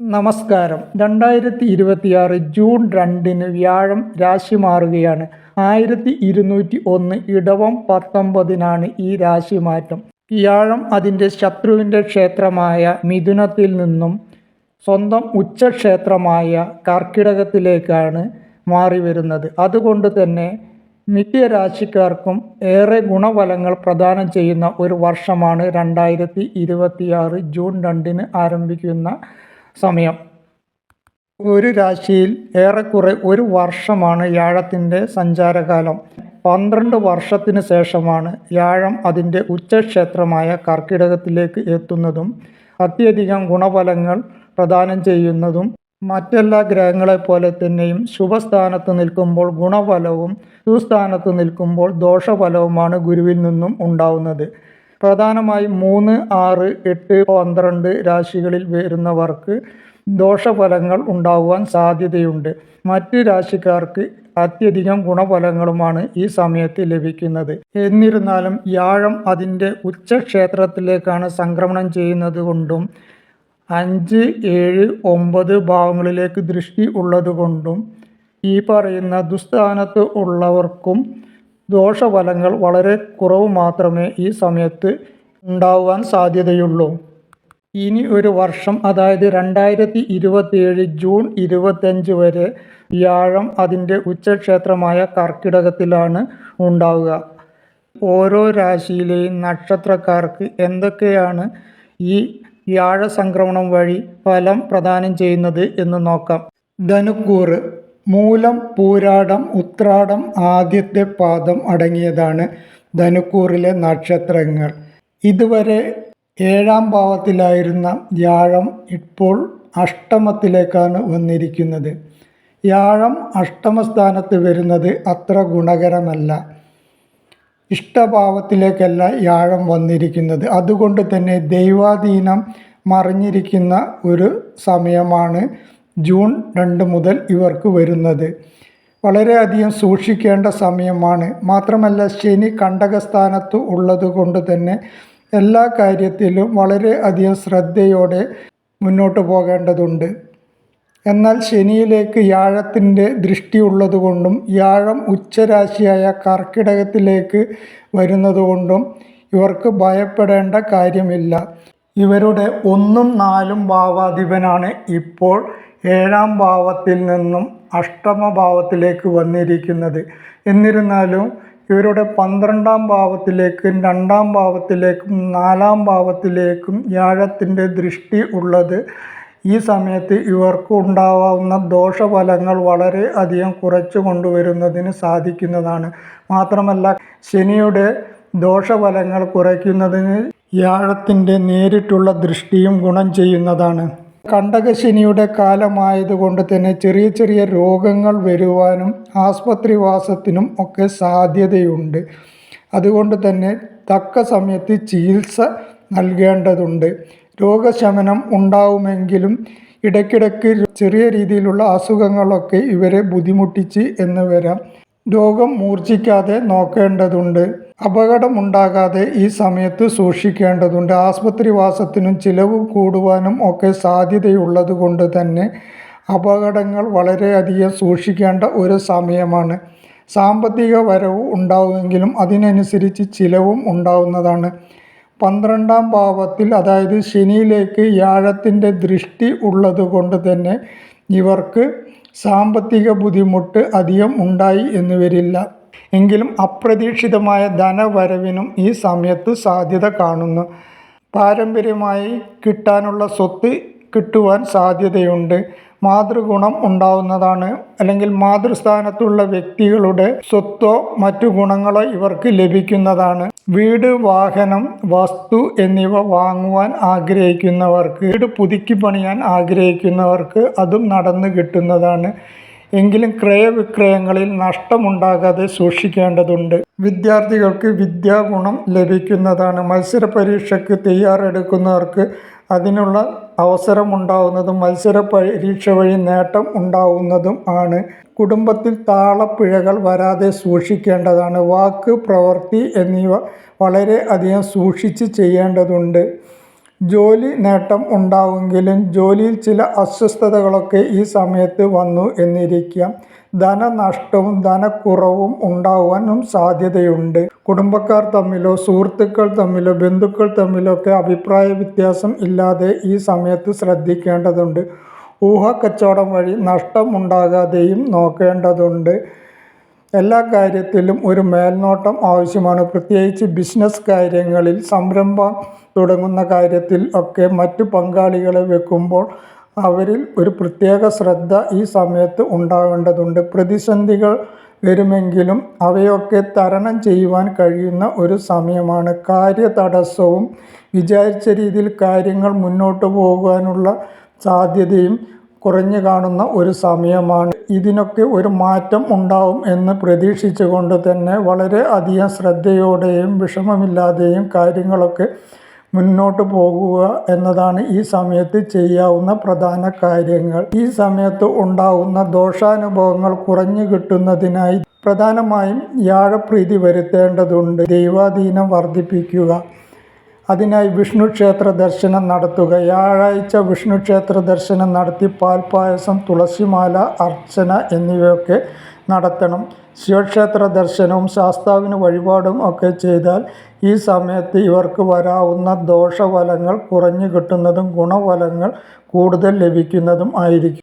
നമസ്കാരം. 2026 ജൂൺ 2 വ്യാഴം രാശി മാറുകയാണ്. 1201 ഇടവം 19 ഈ രാശിമാറ്റം. വ്യാഴം അതിൻ്റെ ശത്രുവിൻ്റെ ക്ഷേത്രമായ മിഥുനത്തിൽ നിന്നും സ്വന്തം ഉച്ചക്ഷേത്രമായ കർക്കിടകത്തിലേക്കാണ് മാറി വരുന്നത്. അതുകൊണ്ട് തന്നെ മിക്ക രാശിക്കാർക്കും ഏറെ ഗുണഫലങ്ങൾ പ്രദാനം ചെയ്യുന്ന ഒരു വർഷമാണ് 2026 ജൂൺ 2 ആരംഭിക്കുന്ന സമയം. ഒരു രാശിയിൽ ഏറെക്കുറെ ഒരു വർഷമാണ് വ്യാഴത്തിൻ്റെ സഞ്ചാരകാലം. 12 വർഷത്തിന് ശേഷമാണ് വ്യാഴം അതിൻ്റെ ഉച്ചക്ഷേത്രമായ കർക്കിടകത്തിലേക്ക് എത്തുന്നതും അത്യധികം ഗുണഫലങ്ങൾ പ്രദാനം ചെയ്യുന്നതും. മറ്റെല്ലാ ഗ്രഹങ്ങളെപ്പോലെ തന്നെയും ശുഭസ്ഥാനത്ത് നിൽക്കുമ്പോൾ ഗുണഫലവും ദുസ്ഥാനത്ത് നിൽക്കുമ്പോൾ ദോഷഫലവുമാണ് ഗുരുവിൽ നിന്നും ഉണ്ടാവുന്നത്. പ്രധാനമായും 3, 6, 8, 12 രാശികളിൽ വരുന്നവർക്ക് ദോഷഫലങ്ങൾ ഉണ്ടാകുവാൻ സാധ്യതയുണ്ട്. മറ്റ് രാശിക്കാർക്ക് അത്യധികം ഗുണഫലങ്ങളുമാണ് ഈ സമയത്ത് ലഭിക്കുന്നത്. എന്നിരുന്നാലും വ്യാഴം അതിൻ്റെ ഉച്ചക്ഷേത്രത്തിലേക്കാണ് സംക്രമണം ചെയ്യുന്നത് കൊണ്ടും 5, 7, 9 ഭാവങ്ങളിലേക്ക് ദൃഷ്ടി ഉള്ളതുകൊണ്ടും ഈ പറയുന്ന ദുസ്ഥാനത്ത് ഉള്ളവർക്കും ദോഷഫലങ്ങൾ വളരെ കുറവ് മാത്രമേ ഈ സമയത്ത് ഉണ്ടാവാൻ സാധ്യതയുള്ളൂ. ഇനി ഒരു വർഷം, അതായത് 2027 ജൂൺ 25 വരെ വ്യാഴം അതിൻ്റെ ഉച്ചക്ഷേത്രമായ കർക്കിടകത്തിലാണ് ഉണ്ടാവുക. ഓരോ രാശിയിലെയും നക്ഷത്രക്കാർക്ക് എന്തൊക്കെയാണ് ഈ വ്യാഴ സംക്രമണം വഴി ഫലം പ്രദാനം ചെയ്യുന്നത് എന്ന് നോക്കാം. ധനുക്കൂറ്. മൂലം, പൂരാടം, ഉത്രാടം ആദ്യത്തെ പാദം അടങ്ങിയതാണ് ധനുക്കൂറിലെ നക്ഷത്രങ്ങൾ. ഇതുവരെ 7ാം ഭാവത്തിലായിരുന്ന വ്യാഴം ഇപ്പോൾ അഷ്ടമത്തിലേക്കാണ് വന്നിരിക്കുന്നത്. വ്യാഴം അഷ്ടമസ്ഥാനത്ത് വരുന്നത് അത്ര ഗുണകരമല്ല. ഇഷ്ടഭാവത്തിലേക്കല്ല വ്യാഴം വന്നിരിക്കുന്നത്. അതുകൊണ്ട് തന്നെ ദൈവാധീനം മറിഞ്ഞിരിക്കുന്ന ഒരു സമയമാണ് ജൂൺ 2 മുതൽ ഇവർക്ക് വരുന്നത്. വളരെയധികം സൂക്ഷിക്കേണ്ട സമയമാണ്. മാത്രമല്ല ശനി കണ്ടകസ്ഥാനത്ത് ഉള്ളത് കൊണ്ട് തന്നെ എല്ലാ കാര്യത്തിലും വളരെയധികം ശ്രദ്ധയോടെ മുന്നോട്ട് പോകേണ്ടതുണ്ട്. എന്നാൽ ശനിയിലേക്ക് വ്യാഴത്തിൻ്റെ ദൃഷ്ടി ഉള്ളതുകൊണ്ടും വ്യാഴം ഉച്ചരാശിയായ കർക്കിടകത്തിലേക്ക് വരുന്നതുകൊണ്ടും ഇവർക്ക് ഭയപ്പെടേണ്ട കാര്യമില്ല. ഇവരുടെ 1ഉം 4ഉം ഭാവാധിപനാണ് ഇപ്പോൾ 7ാം ഭാവത്തിൽ നിന്നും അഷ്ടമഭാവത്തിലേക്ക് വന്നിരിക്കുന്നത്. എന്നിരുന്നാലും ഇവരുടെ 12ാം ഭാവത്തിലേക്കും 2ാം ഭാവത്തിലേക്കും 4ാം ഭാവത്തിലേക്കും വ്യാഴത്തിൻ്റെ ദൃഷ്ടി ഉള്ളത് ഈ സമയത്ത് ഇവർക്ക് ഉണ്ടാവാവുന്ന ദോഷഫലങ്ങൾ വളരെ അധികം കുറച്ചു കൊണ്ടുവരുന്നതിന് സാധിക്കുന്നതാണ്. മാത്രമല്ല ശനിയുടെ ദോഷഫലങ്ങൾ കുറയ്ക്കുന്നതിന് വ്യാഴത്തിൻ്റെ നേരിട്ടുള്ള ദൃഷ്ടിയും ഗുണം ചെയ്യുന്നതാണ്. കണ്ടകശനിയുടെ കാലമായതുകൊണ്ട് തന്നെ ചെറിയ ചെറിയ രോഗങ്ങൾ വരുവാനും ആസ്പത്രിവാസത്തിനും ഒക്കെ സാധ്യതയുണ്ട്. അതുകൊണ്ട് തന്നെ തക്ക സമയത്ത് ചികിത്സ നൽകേണ്ടതുണ്ട്. രോഗശമനം ഉണ്ടാവുമെങ്കിലും ഇടയ്ക്കിടയ്ക്ക് ചെറിയ രീതിയിലുള്ള അസുഖങ്ങളൊക്കെ ഇവരെ ബുദ്ധിമുട്ടിച്ച് എന്ന് വരാം. രോഗം മൂർച്ഛിക്കാതെ നോക്കേണ്ടതുണ്ട്. അപകടമുണ്ടാകാതെ ഈ സമയത്ത് സൂക്ഷിക്കേണ്ടതുണ്ട്. ആസ്പത്രിവാസത്തിനും ചിലവ് കൂടുവാനും ഒക്കെ സാധ്യതയുള്ളത് കൊണ്ട് തന്നെ അപകടങ്ങൾ വളരെയധികം സൂക്ഷിക്കേണ്ട ഒരു സമയമാണ്. സാമ്പത്തിക വരവ് ഉണ്ടാവുമെങ്കിലും അതിനനുസരിച്ച് ചിലവും ഉണ്ടാവുന്നതാണ്. 12ാം ഭാവത്തിൽ, അതായത് ശനിയിലേക്ക് വ്യാഴത്തിൻ്റെ ദൃഷ്ടി ഉള്ളത് കൊണ്ട് തന്നെ ഇവർക്ക് സാമ്പത്തിക ബുദ്ധിമുട്ട് അധികം ഉണ്ടായി എന്ന് വരില്ല. എങ്കിലും അപ്രതീക്ഷിതമായ ധനവരവിനും ഈ സമയത്ത് സാധ്യത കാണുന്നു. പാരമ്പര്യമായി കിട്ടാനുള്ള സ്വത്ത് കിട്ടുവാൻ സാധ്യതയുണ്ട്. മാതൃഗുണം ഉണ്ടാവുന്നതാണ്. അല്ലെങ്കിൽ മാതൃസ്ഥാനത്തുള്ള വ്യക്തികളുടെ സ്വത്തോ മറ്റു ഗുണങ്ങളോ ഇവർക്ക് ലഭിക്കുന്നതാണ്. വീട്, വാഹനം, വസ്തു എന്നിവ വാങ്ങുവാൻ ആഗ്രഹിക്കുന്നവർക്ക്, വീട് പുതുക്കി പണിയാൻ ആഗ്രഹിക്കുന്നവർക്ക് അതും നടന്നു കിട്ടുന്നതാണ്. എങ്കിലും ക്രയവിക്രയങ്ങളിൽ നഷ്ടമുണ്ടാകാതെ സൂക്ഷിക്കേണ്ടതുണ്ട്. വിദ്യാർത്ഥികൾക്ക് വിദ്യാഗുണം ലഭിക്കുന്നതാണ്. മത്സര പരീക്ഷയ്ക്ക് തയ്യാറെടുക്കുന്നവർക്ക് അതിനുള്ള അവസരമുണ്ടാവുന്നതും മത്സര പരീക്ഷ വഴി നേട്ടം ഉണ്ടാവുന്നതും ആണ്. കുടുംബത്തിൽ താളപ്പിഴകൾ വരാതെ സൂക്ഷിക്കേണ്ടതാണ്. വാക്ക്, പ്രവൃത്തി എന്നിവ വളരെ അധികം സൂക്ഷിച്ച് ചെയ്യേണ്ടതുണ്ട്. ജോലി നേട്ടം ഉണ്ടാവുമെങ്കിലും ജോലിയിൽ ചില അസ്വസ്ഥതകളൊക്കെ ഈ സമയത്ത് വന്നു എന്നിരിക്കാം. ധനനഷ്ടവും ധനക്കുറവും ഉണ്ടാവാനും സാധ്യതയുണ്ട്. കുടുംബക്കാർ തമ്മിലോ സുഹൃത്തുക്കൾ തമ്മിലോ ബന്ധുക്കൾ തമ്മിലോ ഒക്കെ അഭിപ്രായ വ്യത്യാസം ഇല്ലാതെ ഈ സമയത്ത് ശ്രദ്ധിക്കേണ്ടതുണ്ട്. ഊഹക്കച്ചവടം വഴി നഷ്ടം ഉണ്ടാകാതെയും നോക്കേണ്ടതുണ്ട്. എല്ലാ കാര്യത്തിലും ഒരു മേൽനോട്ടം ആവശ്യമാണ്. പ്രത്യേകിച്ച് ബിസിനസ് കാര്യങ്ങളിൽ, സംരംഭം തുടങ്ങുന്ന കാര്യത്തിൽ ഒക്കെ മറ്റു പങ്കാളികളെ വെക്കുമ്പോൾ അവരിൽ ഒരു പ്രത്യേക ശ്രദ്ധ ഈ സമയത്ത് ഉണ്ടാവേണ്ടതുണ്ട്. പ്രതിസന്ധികൾ വരുമെങ്കിലും അവയൊക്കെ തരണം ചെയ്യുവാൻ കഴിയുന്ന ഒരു സമയമാണ്. കാര്യതടസ്സവും വിചാരിച്ച രീതിയിൽ കാര്യങ്ങൾ മുന്നോട്ട് പോകുവാനുള്ള സാധ്യതയും കുറഞ്ഞു കാണുന്ന ഒരു സമയമാണ്. ഇതിനൊക്കെ ഒരു മാറ്റം ഉണ്ടാവും എന്ന് പ്രതീക്ഷിച്ചുകൊണ്ട് തന്നെ വളരെ അധികം ശ്രദ്ധയോടെയും വിഷമമില്ലാതെയും കാര്യങ്ങളൊക്കെ മുന്നോട്ട് പോകുക എന്നതാണ് ഈ സമയത്ത് ചെയ്യാവുന്ന പ്രധാന കാര്യങ്ങൾ. ഈ സമയത്ത് ഉണ്ടാകുന്ന ദോഷാനുഭവങ്ങൾ കുറഞ്ഞു കിട്ടുന്നതിനായി പ്രധാനമായും വ്യാഴപ്രീതി വരുത്തേണ്ടതുണ്ട്. ദൈവാധീനം വർദ്ധിപ്പിക്കുക. അതിനായി വിഷ്ണു ക്ഷേത്ര ദർശനം നടത്തുക. വ്യാഴാഴ്ച വിഷ്ണു ക്ഷേത്ര ദർശനം നടത്തി പാൽപ്പായസം, തുളസിമാല, അർച്ചന എന്നിവയൊക്കെ നടത്തണം. ശിവക്ഷേത്ര ദർശനവും ശാസ്താവിന് വഴിപാടും ഒക്കെ ചെയ്താൽ ഈ സമയത്ത് ഇവർക്ക് വരാവുന്ന ദോഷഫലങ്ങൾ കുറഞ്ഞു കിട്ടുന്നതും ഗുണഫലങ്ങൾ കൂടുതൽ ലഭിക്കുന്നതും ആയിരിക്കും.